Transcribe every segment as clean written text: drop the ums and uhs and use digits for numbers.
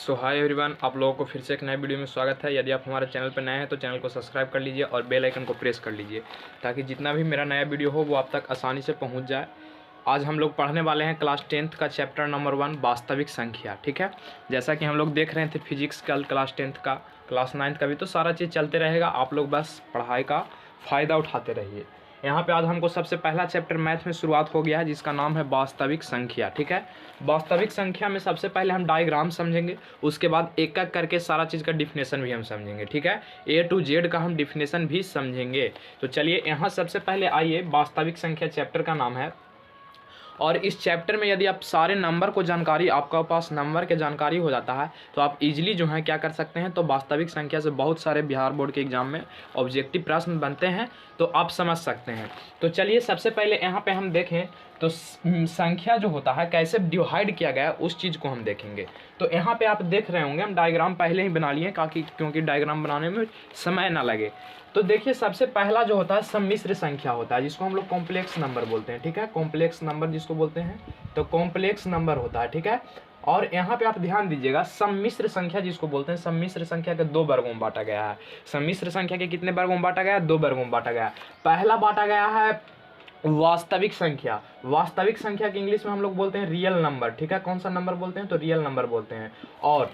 सो hi everyone, आप लोगों को फिर से एक नए वीडियो में स्वागत है। यदि आप हमारे चैनल पर नए हैं तो चैनल को सब्सक्राइब कर लीजिए और बेल आइकन को प्रेस कर लीजिए ताकि जितना भी मेरा नया वीडियो हो वो आप तक आसानी से पहुंच जाए। आज हम लोग पढ़ने वाले हैं क्लास 10th का चैप्टर नंबर 1 वास्तविक संख्या। ठीक है, जैसा कि हम लोग देख रहे थे फिजिक्स कल क्लास 10th का, क्लास 9th का भी, तो सारा चीज़ चलते रहेगा। आप लोग बस पढ़ाई का फ़ायदा उठाते रहिए। यहाँ पे आज हमको सबसे पहला चैप्टर मैथ में शुरुआत हो गया है जिसका नाम है वास्तविक संख्या। ठीक है, वास्तविक संख्या में सबसे पहले हम डायग्राम समझेंगे, उसके बाद एक एक करके सारा चीज़ का डिफिनेशन भी हम समझेंगे। ठीक है, A to Z का हम डिफिनेशन भी समझेंगे। तो चलिए यहाँ सबसे पहले आइए, वास्तविक संख्या चैप्टर का नाम है। और इस चैप्टर में यदि आप सारे नंबर को जानकारी, आपका पास नंबर के जानकारी हो जाता है तो आप इजीली जो है क्या कर सकते हैं, तो वास्तविक संख्या से बहुत सारे बिहार बोर्ड के एग्जाम में ऑब्जेक्टिव प्रश्न बनते हैं, तो आप समझ सकते हैं। तो चलिए सबसे पहले यहाँ पे हम देखें तो संख्या जो होता है कैसे डिवाइड किया गया है उस चीज़ को हम देखेंगे। तो यहाँ पे आप देख रहे होंगे, हम डायग्राम पहले ही बना लिए क्योंकि डायग्राम बनाने में समय ना लगे। तो देखिए सबसे पहला जो होता है सम्मिश्र संख्या होता है जिसको हम लोग कॉम्प्लेक्स नंबर बोलते हैं। ठीक है, कॉम्प्लेक्स नंबर जिसको बोलते हैं तो कॉम्प्लेक्स नंबर होता है। ठीक है, और यहाँ पे आप ध्यान दीजिएगा, सम्मिश्र संख्या जिसको बोलते हैं, सम्मिश्र संख्या के 2 वर्गों में बांटा गया है। सम्मिश्र संख्या के कितने वर्गों में बांटा गया है? 2 वर्गों में बांटा गया है। पहला बांटा गया है वास्तविक संख्या। वास्तविक संख्या के इंग्लिश में हम लोग बोलते हैं रियल नंबर। ठीक है, कौन सा नंबर बोलते हैं? तो रियल नंबर बोलते हैं। और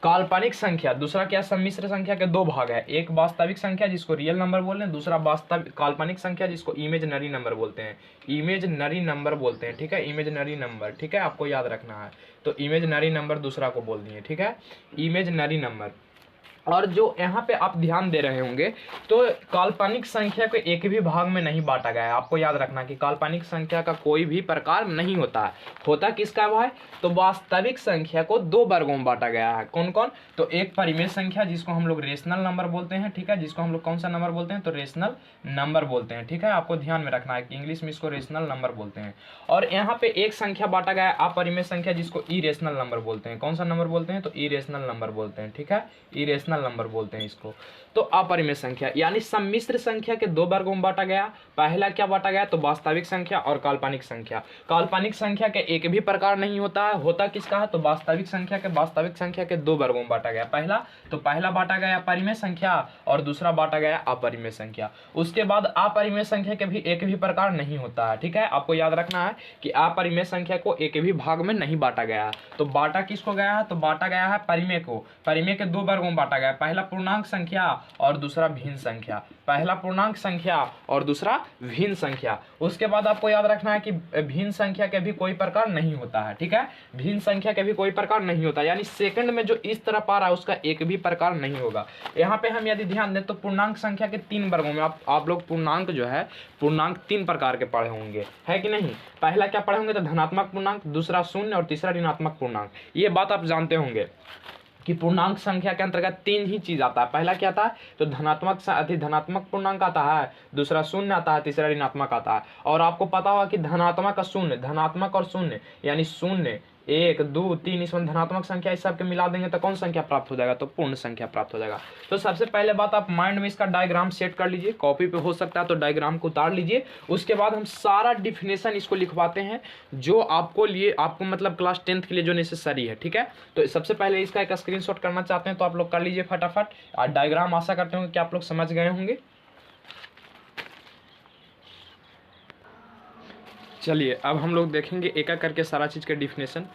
काल्पनिक संख्या, दूसरा क्या? सम्मिश्र संख्या के 2 भाग है, एक वास्तविक संख्या जिसको रियल नंबर बोलते हैं, दूसरा वास्तविक काल्पनिक संख्या जिसको इमेजिनरी नंबर बोलते हैं। इमेजिनरी नंबर बोलते हैं। ठीक है, इमेजिनरी नंबर। ठीक है, आपको याद रखना है। तो इमेजिनरी नंबर दूसरा को बोल दिए। ठीक है, इमेजिनरी नंबर। और जो यहाँ पे आप ध्यान दे रहे होंगे तो काल्पनिक संख्या को एक भी भाग में नहीं बांटा गया है। आपको याद रखना कि काल्पनिक संख्या का कोई भी प्रकार नहीं होता है। होता किसका है? तो वास्तविक संख्या को 2 वर्गों में बांटा गया है। कौन कौन? तो एक परिमेय संख्या जिसको हम लोग रेशनल नंबर बोलते हैं। ठीक है, जिसको हम लोग कौन सा नंबर बोलते हैं? तो रेशनल नंबर बोलते हैं। ठीक है, आपको ध्यान में रखना है कि इंग्लिश में इसको रेशनल नंबर बोलते हैं। और यहाँ पे एक संख्या बांटा गया है अपरिमेय संख्या जिसको इरेशनल नंबर बोलते हैं। कौन सा नंबर बोलते हैं? तो इरेशनल नंबर बोलते हैं। ठीक है, इरेशनल नंबर बोलते हैं इसको। तो अपरिमेय संख्या यानी सम्मिश्र संख्या के 2 वर्गों में बांटा गया। पहला क्या बांटा गया? तो वास्तविक संख्या और काल्पनिक संख्या। काल्पनिक संख्या के एक भी प्रकार नहीं होता है। होता किसका है? तो वास्तविक संख्या के 2 वर्गों में बांटा गया। पहला बांटा गया परिमेय संख्या और दूसरा बांटा गया अपरिमेय संख्या। उसके बाद अपरिमेय संख्या के भी एक भी प्रकार नहीं होता है। ठीक है, आपको याद रखना है कि अपरिमेय संख्या को एक भी भाग में नहीं बांटा गया है। तो बांटा किसको गया है? तो बांटा गया है परिमेय को। परिमेय के 2 वर्गों में बांटा गया, पहला पूर्णांक संख्या और दूसरा भिन्न संख्या। पहला पूर्णांक संख्या और दूसरा भिन्न संख्या। उसके बाद आपको याद रखना है कि भिन्न संख्या के भी कोई प्रकार नहीं होता है। ठीक है, भिन्न संख्या के भी कोई प्रकार नहीं होता, यानी सेकंड में जो इस तरफ आ रहा है उसका एक भी प्रकार नहीं होगा। यहाँ पे हम यदि ध्यान दें तो पूर्णांक संख्या के 3 वर्गों में आप लोग पूर्णांक जो है, पूर्णांक 3 प्रकार के पढ़े होंगे, है कि नहीं? पहला क्या पढ़े होंगे? तो धनात्मक पूर्णांक, दूसरा शून्य और तीसरा ऋणात्मक पूर्णांक। ये बात आप जानते होंगे कि पूर्णांक संख्या के अंतर्गत 3 ही चीज आता है। पहला क्या आता है? तो धनात्मक पूर्णांक आता है, दूसरा शून्य आता है, तीसरा ऋणात्मक आता है। और आपको पता होगा कि धनात्मक और शून्य यानी शून्य, 1, 2, 3 इसमें धनात्मक संख्या इस सब के मिला देंगे तो कौन संख्या प्राप्त हो जाएगा? तो पूर्ण संख्या प्राप्त हो जाएगा। तो सबसे पहले बात, आप माइंड में इसका डायग्राम सेट कर लीजिए, कॉपी पे हो सकता है तो डायग्राम को उतार लीजिए। उसके बाद हम सारा डिफिनेशन इसको लिखवाते हैं जो आपको मतलब क्लास 10th के लिए जो नेसेसरी है। ठीक है, तो सबसे पहले इसका एक स्क्रीनशॉट करना चाहते हैं तो आप लोग कर लीजिए फटाफट। और डायग्राम आशा करते होंगे कि आप लोग समझ गए होंगे। चलिए अब हम लोग देखेंगे एक एक करके सारा चीज़ का डिफिनेशन।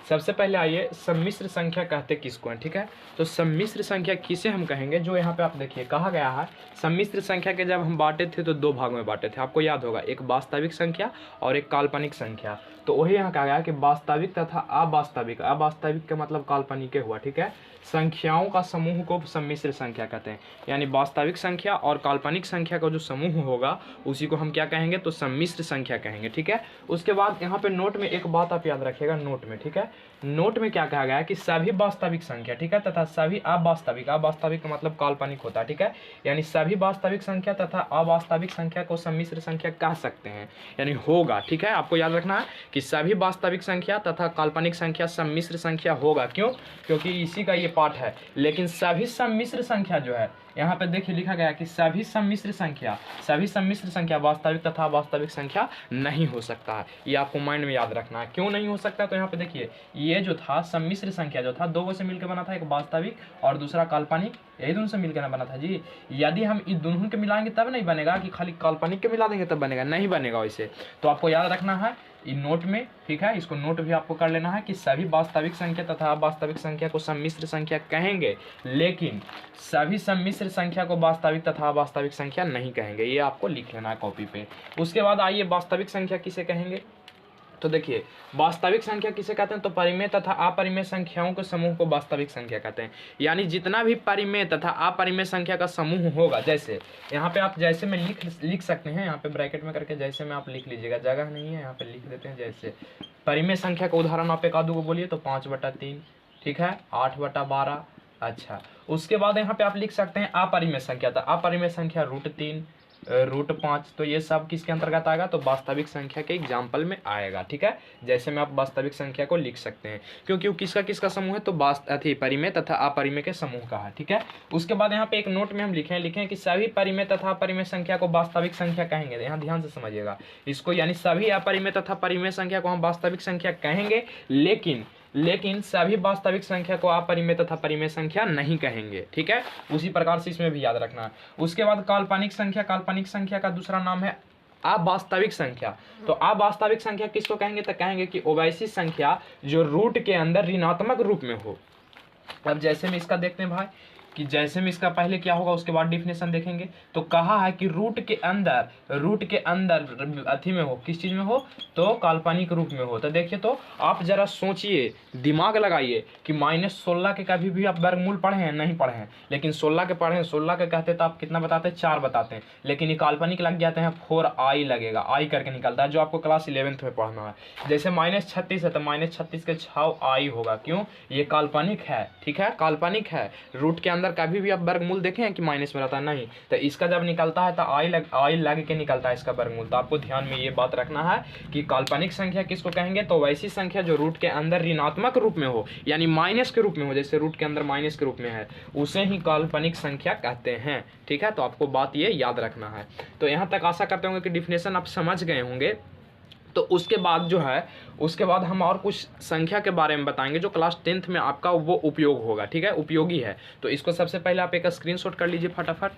सबसे पहले आइए, सम्मिश्र संख्या कहते किसको हैं? ठीक है, तो सम्मिश्र संख्या किसे हम कहेंगे? जो यहाँ पे आप देखिए कहा गया है, सम्मिश्र संख्या के जब हम बांटे थे तो 2 भाग में बांटे थे। आपको याद होगा, एक वास्तविक संख्या और एक काल्पनिक संख्या। तो वही यहाँ कहा गया कि वास्तविक तथा अवास्तविक, अवास्तविक का मतलब काल्पनिक हुआ। ठीक है, संख्याओं का समूह को सम्मिश्र संख्या कहते हैं, यानी वास्तविक संख्या और काल्पनिक संख्या का जो समूह होगा उसी को हम क्या कहेंगे? तो सम्मिश्र संख्या कहेंगे। ठीक है, उसके बाद यहाँ पे नोट में एक बात आप याद रखिएगा, नोट में। ठीक है, नोट में क्या कहा गया है कि सभी वास्तविक संख्या, ठीक है, तथा सभी अवास्तविक, अवास्तविक का मतलब काल्पनिक होता है। ठीक है, यानी सभी वास्तविक संख्या तथा अवास्तविक संख्या को सम्मिश्र संख्या कह सकते हैं, यानी होगा। ठीक है, आपको याद रखना है कि सभी वास्तविक संख्या तथा काल्पनिक संख्या सम्मिश्र संख्या होगा। क्यों? क्योंकि इसी का ये पार्ट है। लेकिन सभी सम्मिश्र संख्या जो है, यहाँ पे देखिए लिखा गया कि सभी सम्मिश्र संख्या वास्तविक तथा अवास्तविक संख्या नहीं हो सकता है। ये आपको माइंड में याद रखना है, क्यों नहीं हो सकता। तो यहाँ पे देखिए ये जो था सम्मिश्र संख्या जो था दो से मिलकर बना था, एक वास्तविक और दूसरा काल्पनिक, यही दोनों से मिलकर बना था जी। यदि हम इन दोनों के मिलाएंगे तब नहीं बनेगा कि खाली काल्पनिक के मिला देंगे तब बनेगा, नहीं बनेगा वैसे। तो आपको याद रखना है इन नोट में, ठीक है, इसको नोट भी आपको कर लेना है कि सभी वास्तविक संख्या तथा अवास्तविक संख्या को सम्मिश्र संख्या कहेंगे, लेकिन सभी सम्मिश्र संख्या को वास्तविक तथा अवास्तविक संख्या नहीं कहेंगे। ये आपको लिख लेना है कॉपी पे। उसके बाद आइए वास्तविक संख्या किसे कहेंगे। तो देखिए वास्तविक संख्या किसे कहते हैं, तो परिमेय तथा अपरिमेय संख्याओं के समूह को वास्तविक संख्या कहते हैं। यानी जितना भी परिमेय तथा अपरिमेय संख्या का समूह होगा, जैसे यहाँ पे आप जैसे में लिख सकते हैं, यहाँ पे ब्रैकेट में करके जैसे में आप लिख लीजिएगा, जगह नहीं है यहाँ पे लिख देते हैं। जैसे परिमेय संख्या का उदाहरण आप एक आधो को बोलिए तो 5/3, ठीक है, 8/12। अच्छा, उसके बाद यहाँ पे आप लिख सकते हैं अपरिमेय संख्या, तो अपरिमेय संख्या √3, √5। तो ये सब किसके अंतर्गत आएगा, तो वास्तविक संख्या के एग्जाम्पल में आएगा, ठीक है। जैसे में आप वास्तविक संख्या को लिख सकते हैं, क्योंकि वो किसका किसका समूह है, तो परिमेय तथा अपरिमेय के समूह का है, ठीक है। उसके बाद यहाँ पे एक नोट में हम लिखें कि सभी परिमेय तथा अपरिमेय संख्या को वास्तविक संख्या कहेंगे। यहाँ ध्यान से समझिएगा इसको, यानी सभी अपरिमेय तथा परिमेय संख्या को हम वास्तविक संख्या कहेंगे, लेकिन सभी वास्तविक संख्या को अपरिमेय तथा परिमेय संख्या नहीं कहेंगे, ठीक है। उसी प्रकार से इसमें भी याद रखना है। उसके बाद काल्पनिक संख्या का दूसरा नाम है अवास्तविक संख्या। तो अवास्तविक संख्या किसको कहेंगे, तो कहेंगे कि वो वैसी संख्या जो रूट के अंदर ऋणात्मक रूप में हो। अब जैसे में इसका देखते हैं भाई कि जैसे में इसका पहले क्या होगा उसके बाद डिफिनेशन देखेंगे। तो कहा है कि रूट के अंदर अथी में हो, किस चीज में हो, तो काल्पनिक रूप में हो। तो देखिए, तो आप जरा सोचिए, दिमाग लगाइए कि -16 के कभी भी आप वर्गमूल पढ़े हैं, नहीं पढ़े हैं, लेकिन 16 के पढ़े हैं। 16 के कहते तो आप कितना बताते हैं, 4 बताते हैं, लेकिन ये काल्पनिक लग जाते हैं 4i लगेगा, आई करके निकलता है, जो आपको क्लास 11th में पढ़ना है। जैसे -36 है तो -36 के 6i होगा, क्यों, ये काल्पनिक है, ठीक है, काल्पनिक है। रूट के अंदर कभी भी आप वर्गमूल देखे हैं कि माइनस में रहता है, नहीं। तो इसका जब निकलता है तो आई लग के निकलता है इसका वर्गमूल। तो आपको ध्यान में ये बात रखना है कि काल्पनिक संख्या किसको कहेंगे, तो वैसी संख्या जो रूट के अंदर ऋणात्मक रूप में हो, यानी माइनस के रूप में हो, जैसे रूट के अंदर माइनस के रूप में है, उसे ही काल्पनिक संख्या कहते हैं, ठीक है। तो आपको बात ये याद रखना है। तो यहाँ तक आशा करते होंगे कि डिफिनेशन आप समझ गए होंगे। तो उसके बाद जो है, उसके बाद हम और कुछ संख्या के बारे में बताएंगे जो क्लास 10th में आपका वो उपयोग होगा, ठीक है, उपयोगी है। तो इसको सबसे पहले आप एक स्क्रीनशॉट कर लीजिए फटाफट।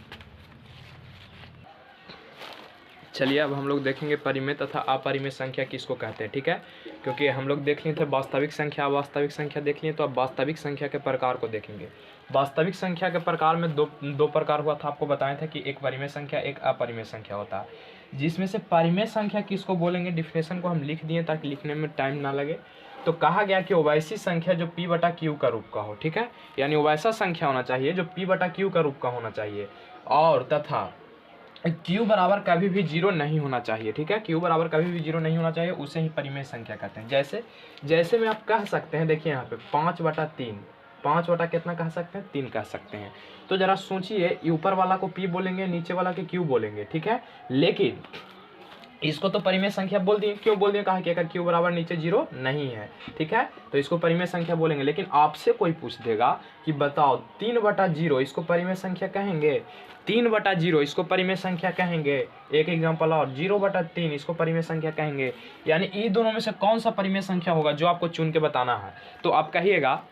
चलिए अब हम लोग देखेंगे परिमेय तथा अपरिमेय संख्या किसको कहते हैं, ठीक है। क्योंकि हम लोग देख लिए थे वास्तविक संख्या अवास्तविक संख्या देख लिए, तो अब वास्तविक संख्या के प्रकार को देखेंगे। वास्तविक संख्या के प्रकार में दो प्रकार हुआ था, आपको बताए थे कि एक परिमेय संख्या एक अपरिमेय संख्या होता है। जिसमें से परिमेय संख्या किसको बोलेंगे, डिफिनेशन को हम लिख दिए ताकि लिखने में टाइम ना लगे। तो कहा गया कि वो वैसी संख्या जो p/q का रूप का हो, ठीक है, यानी वो वैसा संख्या होना चाहिए जो p/q का रूप का होना चाहिए, और तथा q बराबर कभी भी 0 नहीं होना चाहिए, ठीक है, q बराबर कभी भी 0 नहीं होना चाहिए, उसे ही परिमेय संख्या कहते हैं। जैसे में आप कह सकते हैं, देखिए यहाँ पे 5/3, 5 बटा कितना कह सकते हैं, 3 कह सकते हैं। तो जरा सोचिए, ऊपर वाला को p बोलेंगे, नीचे वाला के q बोलेंगे, ठीक है, लेकिन इसको तो परिमेय संख्या बोल दिए। क्यों बोल दिए, कहा कि अगर q बराबर नीचे 0 नहीं है, ठीक है, तो इसको परिमेय संख्या बोलेंगे। लेकिन आपसे कोई पूछ देगा कि बताओ 3/0 इसको परिमेय संख्या कहेंगे, 3/0 इसको परिमेय संख्या कहेंगे, एक एग्जांपल और 0/3 इसको परिमेय संख्या कहेंगे। यानी इन दोनों में से कौन सा परिमेय संख्या होगा जो आपको चुन के बताना है। तो आप कहिएगा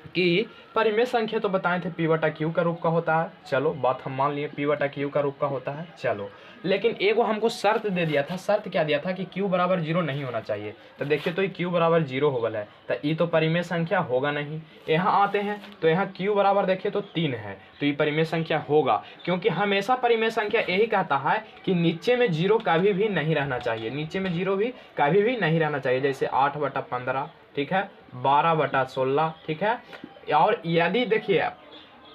कि परिमेय संख्या तो बताए थे p/q का रूप का होता है, चलो बात हम मान लिए p/q का रूप का होता है, चलो। लेकिन एगो हमको शर्त दे दिया था, शर्त क्या दिया था कि q बराबर 0 नहीं होना चाहिए। तो देखिए, तो ये q बराबर 0 हो गया है, तो ये तो परिमेय संख्या होगा नहीं। यहाँ आते हैं तो यहाँ q बराबर देखिए तो 3 है, तो ये परिमेय संख्या होगा, क्योंकि हमेशा परिमेय संख्या यही कहता है कि नीचे में 0 कभी भी नहीं रहना चाहिए, नीचे में 0 भी कभी भी नहीं रहना चाहिए। जैसे 8/15, ठीक है, 12/16, ठीक है। और यदि देखिए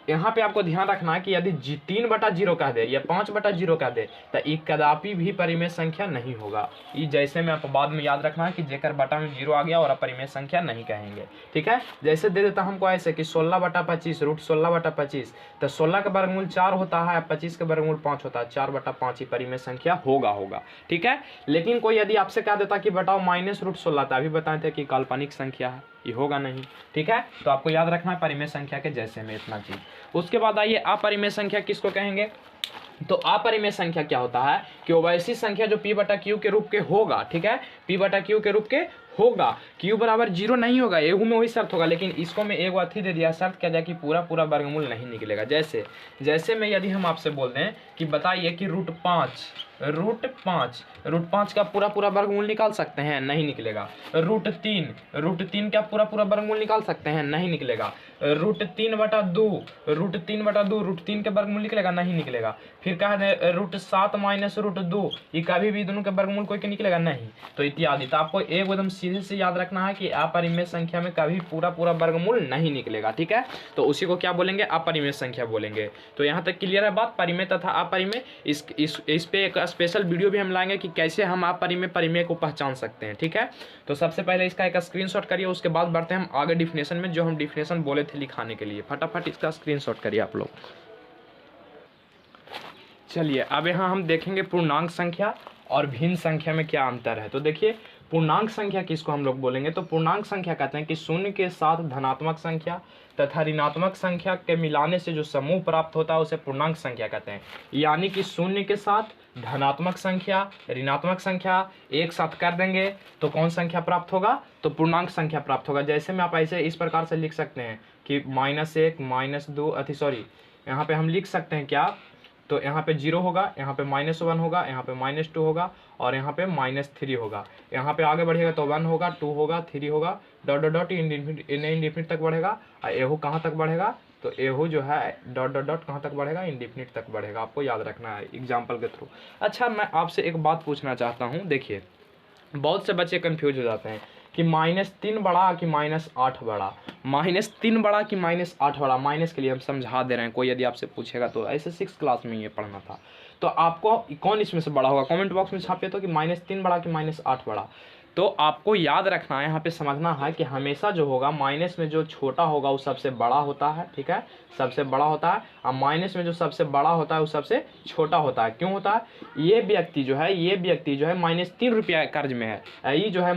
यहाँ पे आपको ध्यान रखना है कि यदि 3/0 कह दे या 5/0 कह दे तो ये कदापि भी परिमेय संख्या नहीं होगा। ये जैसे में आपको बाद में याद रखना है कि जेकर बटा में 0 आ गया और अपरिमेय संख्या नहीं कहेंगे, ठीक है। जैसे दे देता हमको ऐसे कि 16/25 √16/25, तो 16 का वर्गमूल 4 होता है, 25 का वर्गमूल 5 होता है, 4/5 ही परिमेय संख्या होगा, ठीक है। लेकिन कोई यदि आपसे कह देता कि बताओ -√16, तो अभी बताए थे कि काल्पनिक संख्या है, ये होगा नहीं, ठीक है। तो आपको याद रखना है परिमेय संख्या के जैसे में इतना चीज। उसके बाद आइए अपरिमेय संख्या किसको कहेंगे। तो अपरिमेय संख्या क्या होता है कि वो वैसी संख्या जो p बटा क्यू के रूप के होगा, ठीक है, p बटा क्यू के रूप के होगा, q बराबर 0 नहीं होगा, एहू में वही शर्त होगा, लेकिन इसको मैं एक बात ही दे दिया, शर्त क्या जाए कि पूरा पूरा वर्गमूल नहीं निकलेगा। जैसे में यदि हम आपसे बोल दें कि बताइए कि रूट पाँच का पूरा पूरा वर्गमूल निकाल सकते हैं, नहीं निकलेगा। रूट तीन का पूरा पूरा वर्गमूल निकाल सकते हैं, नहीं निकलेगा। रूट तीन बटा दो रूट तीन के वर्गमूल निकलेगा, नहीं निकलेगा। फिर कहा है रूट 7 माइनस रूट 2, ये कभी भी दोनों के वर्गमूल कोई के निकलेगा नहीं, तो इत्यादि। तो आपको एकदम सीधे से याद रखना है कि अपरिमेय संख्या में कभी पूरा पूरा वर्गमूल नहीं निकलेगा, ठीक है। तो उसी को क्या बोलेंगे, अपरिमेय संख्या बोलेंगे। तो यहाँ तक क्लियर है बात, परिमेय तथा अपरिमेय। इस पे एक स्पेशल वीडियो भी हम लाएंगे कि कैसे हम अपरिमेय परिमेय को पहचान सकते हैं, ठीक है। तो सबसे पहले इसका एक स्क्रीनशॉट करिए, उसके बाद बढ़ते हैं हम आगे डिफिनेशन में, जो हम डिफिनेशन बोले थे लिखाने के लिए। फटाफट इसका स्क्रीनशॉट करिए आप लोग। चलिए अब यहाँ हम देखेंगे पूर्णांक संख्या और भिन्न संख्या में क्या अंतर है। तो देखिए पूर्णांक संख्या किसको हम लोग बोलेंगे, तो पूर्णांक संख्या कहते हैं कि शून्य के साथ धनात्मक संख्या तथा ऋणात्मक संख्या के मिलाने से जो समूह प्राप्त होता है उसे पूर्णांक संख्या कहते हैं। यानी कि शून्य के साथ धनात्मक संख्या ऋणात्मक संख्या एक साथ कर देंगे तो कौन संख्या प्राप्त होगा, तो पूर्णांक संख्या प्राप्त होगा। जैसे में आप ऐसे इस प्रकार से लिख सकते हैं कि -1 -2 यहाँ पे हम लिख सकते हैं क्या, तो यहाँ पे 0 होगा, यहाँ पे -1 होगा, यहाँ पे -2 होगा और यहाँ पे -3 होगा। यहाँ पे आगे बढ़ेगा तो 1 होगा, 2 होगा, 3 होगा, डॉट डॉट डॉट इंडेफिनिट तक बढ़ेगा। और एहू कहाँ तक बढ़ेगा, तो एहू जो है डॉट डॉट डॉट कहाँ तक बढ़ेगा, इंडेफिनिट तक बढ़ेगा। आपको याद रखना है एग्जाम्पल के थ्रू। अच्छा मैं आपसे एक बात पूछना चाहता हूँ, देखिए बहुत से बच्चे कन्फ्यूज हो जाते हैं कि -3 बड़ा कि -8 बड़ा, -3 बड़ा कि -8 बड़ा। माइनस के लिए हम समझा दे रहे हैं, कोई यदि आपसे पूछेगा तो ऐसे 6 क्लास में ये पढ़ना था। तो आपको कौन इसमें से बड़ा होगा, कमेंट बॉक्स में छापिए तो कि -3 बड़ा कि -8 बड़ा। तो आपको याद रखना है, यहाँ पे समझना है कि हमेशा जो होगा माइनस में जो छोटा होगा वो सबसे बड़ा होता है, ठीक है, सबसे बड़ा होता है। और माइनस में जो सबसे बड़ा होता है वो सबसे छोटा होता है। क्यों होता है, ये व्यक्ति जो है -3 रुपया कर्ज में है, ये जो है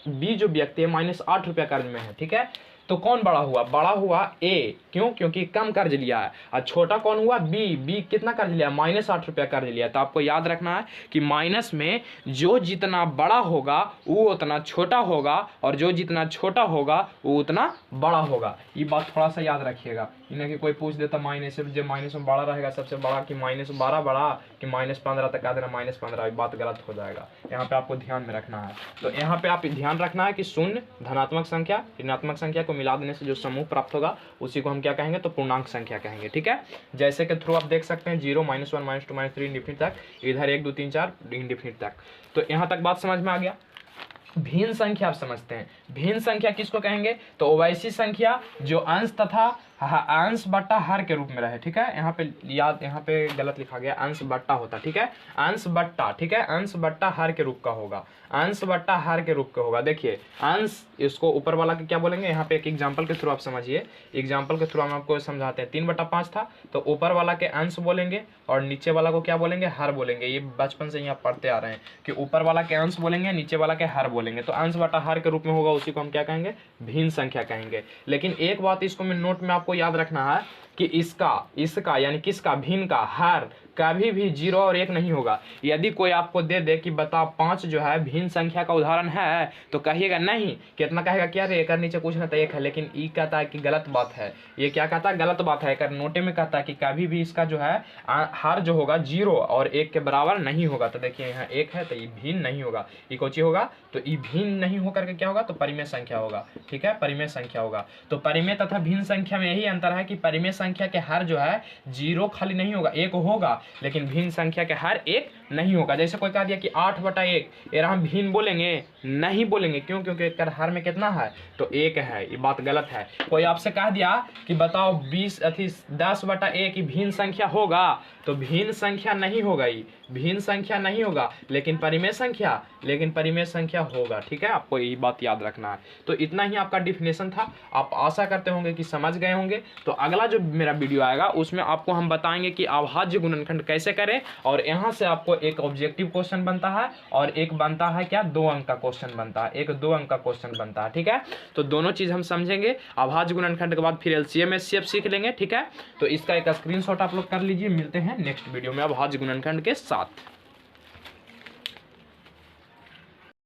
बी जो व्यक्ति है -8 रुपया कर्ज में है, ठीक है। तो कौन बड़ा हुआ, बड़ा हुआ ए, क्यों, क्योंकि कम कर्ज लिया है। और छोटा कौन हुआ, बी कितना कर्ज लिया, -8 रुपया कर्ज लिया। तो आपको याद रखना है कि माइनस में जो जितना बड़ा होगा वो उतना छोटा होगा और जो जितना छोटा होगा वो उतना बड़ा होगा। ये बात थोड़ा सा याद रखिएगा, इन्हें कि कोई पूछ देता माइनस से, जो माइनस में बड़ा रहेगा सबसे बड़ा कि -12 बड़ा कि -15 तक आ देना -15, बात गलत हो जाएगा। यहाँ पे आपको ध्यान में रखना है। तो यहाँ पे आप ध्यान रखना है कि शून्य धनात्मक संख्या ऋणात्मक संख्या को मिला देने से जो समूह प्राप्त होगा उसी को हम क्या कहेंगे, तो पूर्णांक संख्या कहेंगे, ठीक है। जैसे के थ्रू आप देख सकते हैं 0 -1 -2 -3 इंडेफिनिट तक, इधर 1 2 3 4 इंडेफिनिट तक। तो यहाँ तक बात समझ में आ गया। भिन्न संख्या आप समझते हैं, भिन्न संख्या किसको कहेंगे, तो वैसी संख्या जो अंश तथा अंश बट्टा हर के रूप में रहे, ठीक है। यहाँ पे गलत लिखा गया, अंश बट्टा होता, ठीक है, अंश बट्टा, ठीक है, अंश बट्टा हर के रूप का होगा, अंश बट्टा हर के रूप का होगा। देखिए अंश, इसको ऊपर वाला के क्या बोलेंगे, यहाँ पे एक एग्जांपल के थ्रू आप समझिए, एग्जांपल के थ्रू हम आपको समझाते हैं। 3/5 था तो ऊपर वाला के अंश बोलेंगे और नीचे वाला को क्या बोलेंगे, हर बोलेंगे। ये बचपन से यहाँ पढ़ते आ रहे हैं कि ऊपर वाला के अंश बोलेंगे, नीचे वाला के हर बोलेंगे। तो अंश बट्टा हर के रूप में होगा, उसी को हम क्या कहेंगे, भिन्न संख्या कहेंगे। लेकिन एक बात इसको मैं नोट में आपको याद रखना है कि इसका यानी किसका, भिन्न का, हर कभी भी 0 और 1 नहीं होगा। यदि कोई आपको दे दे कि बताओ 5 जो है भिन्न संख्या का उदाहरण है, तो कहिएगा नहीं, कितना कहेगा, क्या रे एक नीचे कुछ ना तो 1 है, लेकिन ई कहता है कि गलत बात है। ये क्या कहता है, गलत बात है। एक नोटे में कहता है कि कभी भी इसका जो है हर जो होगा 0 और 1 के बराबर नहीं होगा। तो देखिए यहाँ 1 है तो ये भिन्न नहीं होगा, ये कोची होगा, तो ये भिन्न नहीं होकर के क्या होगा, तो परिमेय संख्या होगा, ठीक है, परिमेय संख्या होगा। तो परिमेय तथा भिन्न संख्या में यही अंतर है कि परिमेय संख्या के हर जो है 0 खाली नहीं होगा, 1 होगा, लेकिन भिन्न संख्या के हर 1 नहीं होगा। जैसे कोई कह दिया कि 8/1, ये हम भिन्न बोलेंगे, नहीं बोलेंगे। क्यों, क्योंकि इसका हर में कितना है, तो 1 है, ये बात गलत है। कोई आपसे कह दिया कि बताओ 10/1 की भिन्न संख्या होगा, तो भिन्न संख्या नहीं होगा, ये भिन्न संख्या नहीं होगा, लेकिन परिमेय संख्या होगा, ठीक है। आपको यही बात याद रखना है। तो इतना ही आपका डिफिनेशन था, आप आशा करते होंगे कि समझ गए होंगे। तो अगला जो मेरा वीडियो आएगा उसमें आपको हम बताएंगे कि अभाज्य गुणनखंड कैसे करें, और यहाँ से आपको एक ऑब्जेक्टिव क्वेश्चन बनता है और एक बनता है क्या 2 अंक का क्वेश्चन बनता है, एक 2 अंक का क्वेश्चन बनता है। ठीक है, तो दोनों चीज़ हम समझेंगे। अभाज्य गुणनखंड के बाद फिर एलसीएम एचसीएफ सीख लेंगे। ठीक है, तो इसका एक स्क्रीनशॉट आप लोग कर लीजिए। मिलते हैं नेक्स्ट वीडियो में अभाज्य गुणनखंड के साथ।